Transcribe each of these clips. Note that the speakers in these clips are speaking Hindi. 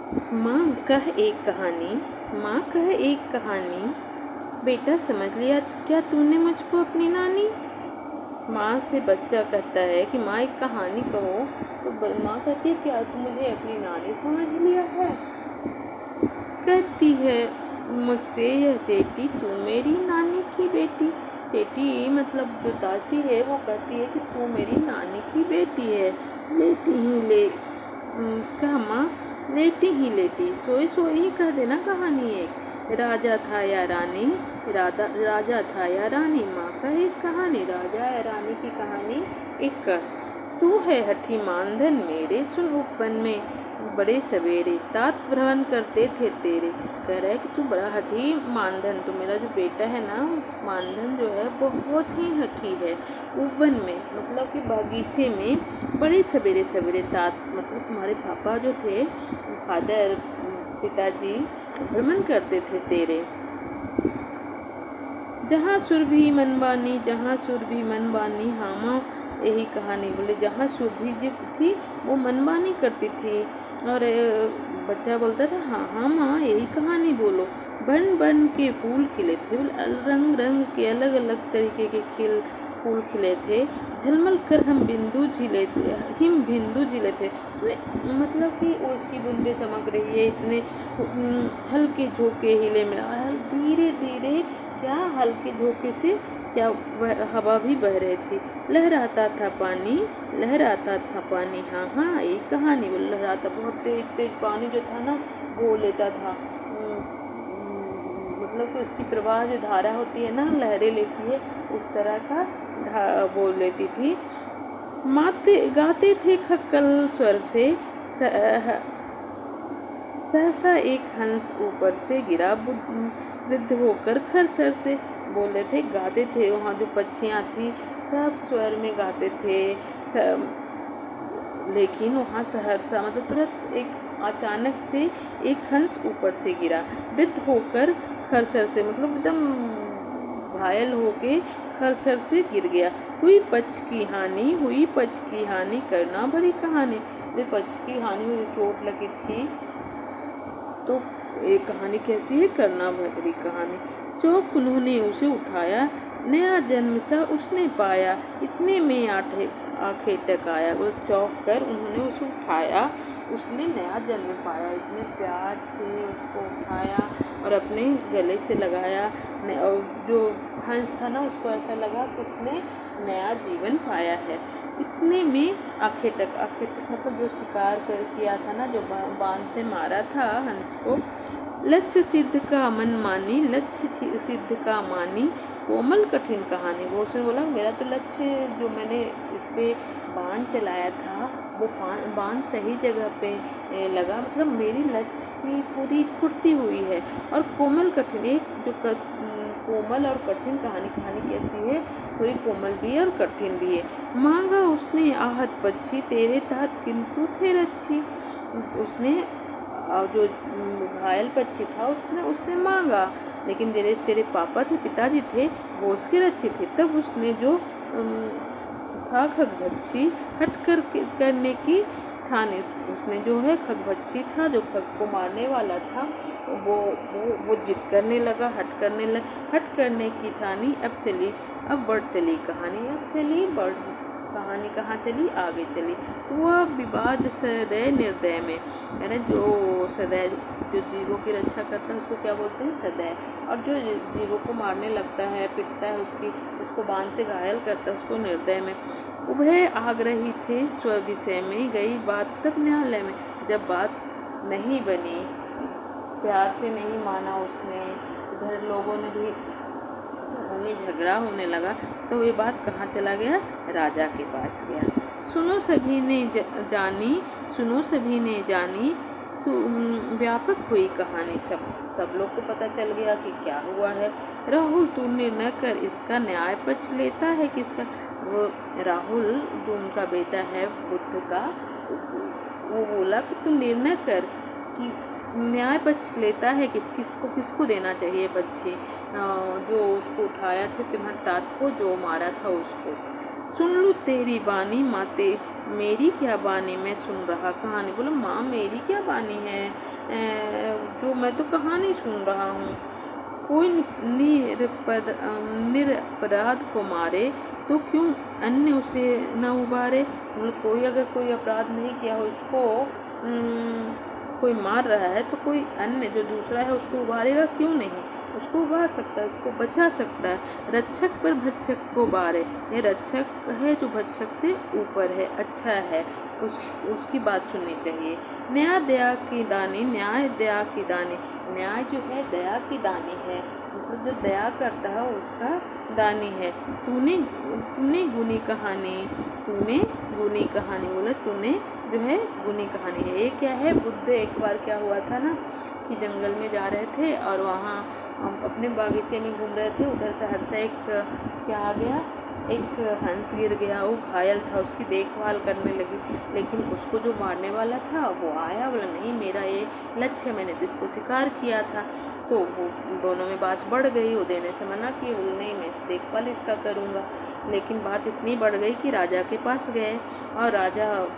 माँ कह एक कहानी। माँ कह एक कहानी। बेटा समझ लिया क्या तूने मुझको अपनी नानी। माँ से बच्चा कहता है कि माँ एक कहानी कहो। तो माँ कहती है क्या तू मुझे अपनी नानी समझ लिया है। कहती है मुझसे यह चेटी तू मेरी नानी की बेटी। चेटी मतलब जो दासी है वो कहती है कि तू मेरी नानी की बेटी है। लेटी ही ले कहा माँ लेटी ही लेटी सोई सोई ही कह देना कहानी एक। राजा था या रानी। राजा था या रानी। माँ का एक कहानी। राजा या रानी की कहानी एक। तू है हठी मानधन मेरे सुन उपवन में बड़े सवेरे तात भ्रमण करते थे तेरे। कह रहा है कि तू बड़ा हठी मानधन। तो मेरा जो बेटा है ना मानधन जो है बहुत ही हठी है। उपवन में मतलब कि बागीचे में बड़े सवेरे सवेरे तात मतलब तुम्हारे पापा जो थे फादर पिताजी भ्रमण करते थे तेरे। जहाँ सुरभि मनबानी जहाँ सुरभि मनबानी। हाँ माँ यही कहानी बोले जहाँ सुरभि जी थी वो मनमानी करती थी। और बच्चा बोलता था हाँ हाँ माँ यही कहानी बोलो। बन बन के फूल खिले थे रंग रंग के अलग अलग तरीके के फूल खिले थे। झलमल कर हम बिंदु झिले थे हिम बिंदु झिले थे। मतलब कि उसकी बूंदे चमक रही है इतने हल्के झोंके हिले मिला धीरे धीरे क्या हल्के झोंके से क्या हवा भी बह रही थी। लहराता था पानी लहराता था पानी। हाँ हाँ यही कहानी बोल लहराता बहुत तेज तेज पानी जो था ना वो लेता था। मतलब कि उसकी प्रवाह जो धारा होती है ना लहरें लेती है उस तरह का बोल लेती थी। माते गाते थे खक्कल स्वर से सहसा एक हंस ऊपर से गिरा वृद्ध होकर खरसर से। बोल रहे थे गाते थे वहाँ जो पक्षियाँ थी सब स्वर में गाते थे लेकिन वहाँ सहरसा मतलब तुरंत एक अचानक से एक हंस ऊपर से गिरा वृद्ध होकर खरसर से मतलब एकदम घायल होके खरसर से गिर गया। हुई पक्ष की हानि करना बड़ी कहानी। पक्ष की हानि हुई चोट लगी थी तो ये कहानी कैसी है करना बड़ी कहानी। चौक उन्होंने उसे उठाया नया जन्म सा उसने पाया इतने में आंखें टकाया। वो चौक कर उन्होंने उसे उठाया उसने नया जन्म पाया इतने प्यार से उसको उठाया और अपने गले से लगाया। और जो हंस था ना उसको ऐसा लगा कि उसने नया जीवन पाया है। इतने में आंखें तक मतलब जो शिकार कर किया था ना जो बाण से मारा था हंस को। लक्ष्य सिद्ध का मन मानी लक्ष्य सिद्ध का मानी कोमल कठिन कहानी। वो उसने बोला मेरा तो लक्ष्य जो मैंने इस पे बाण चलाया था वो बाण सही जगह पे लगा मतलब मेरी लक्ष्य की पूरी पूर्ति हुई है। और कोमल कठिन एक जो कोमल और कठिन कहानी कैसी है थोड़ी कोमल भी है और कठिन भी है। मांगा उसने आहत पक्षी तेरे तहत किंतु थे रच्छी। उसने जो घायल पक्षी था उसने मांगा लेकिन तेरे पापा थे पिताजी थे वो उसके रक्षी थे। तब उसने जो था खगभक्षी हट करने की ठानी। उसने जो है खगभक्षी था जो खग को मारने वाला था वो जिद करने लगा हट करने की ठानी। अब बढ़ चली कहानी कहानी कहाँ चली आगे चली। वह विवाद सदैव निर्दय में यानी जो सदैव जो जीवों की रक्षा करता है उसको क्या बोलते हैं सदैव। और जो जीवों को मारने लगता है पिटता है उसको बाण से घायल करता है उसको निर्दय में। उभय आग्रही थे स्व विषय में गई बात तब न्यायालय में। जब बात नहीं बनी प्यार से नहीं माना उसने उधर लोगों ने भी में झगड़ा होने लगा तो ये बात कहाँ चला गया राजा के पास गया। सुनो सभी ने जानी व्यापक हुई कहानी। सब लोग को पता चल गया कि क्या हुआ है। राहुल तू निर्णय कर इसका न्याय पक्ष लेता है किसका। वो राहुल जो उनका बेटा है बुद्ध का वो बोला कि तू निर्णय कर कि न्याय पक्ष लेता है किसको देना चाहिए पक्षी जो उसको उठाया था तिम्हर तात को जो मारा था उसको। सुन लूँ तेरी बानी माते मेरी क्या बानी मैं सुन रहा कहानी। बोलो माँ मेरी क्या बानी है जो मैं तो कहानी सुन रहा हूँ। कोई निरपराध को मारे तो क्यों अन्य उसे न उबारे। मतलब कोई अगर कोई अपराध नहीं किया हो, उसको कोई मार रहा है तो कोई अन्य जो दूसरा है उसको उबारेगा क्यों नहीं। उसको उबार सकता है, उसको बचा सकता है। रक्षक पर भक्षक को बारे, ये रक्षक है जो भक्षक से ऊपर है, अच्छा है, उसकी बात सुननी चाहिए। न्याय दया की दानी, न्याय दया की दानी, न्याय जो है दया की दानी है, मतलब जो दया करता है उसका दानी है। तूने तूने गुनी कहानी, तूने गुनी कहानी बोला, तूने जो है गुनी कहानी है। ये क्या है, बुद्ध एक बार क्या हुआ था ना कि जंगल में जा रहे थे और वहाँ अपने बागीचे में घूम रहे थे, उधर से हट से एक क्या आ गया, एक हंस गिर गया, वो घायल था, उसकी देखभाल करने लगी। लेकिन उसको जो मारने वाला था वो आया, बोला नहीं मेरा ये लक्ष्य है, मैंने तो इसको शिकार किया था। तो वो दोनों में बात बढ़ गई, वो देने से मना किए, बोले नहीं मैं देखभाल इसका करूँगा। लेकिन बात इतनी बढ़ गई कि राजा के पास गए और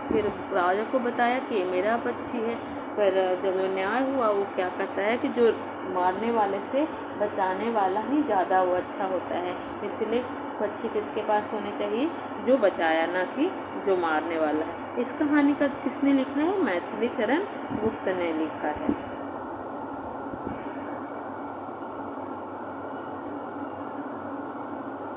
फिर राजा को बताया कि ये मेरा पक्षी है। पर जब न्याय हुआ, वो क्या कहता है कि जो मारने वाले से बचाने वाला ही ज़्यादा वो अच्छा होता है। इसलिए पक्षी किसके पास होने चाहिए, जो बचाया, ना कि जो मारने वाला है। इस कहानी का किसने लिखा है, मैथिली शरण गुप्त ने लिखा है।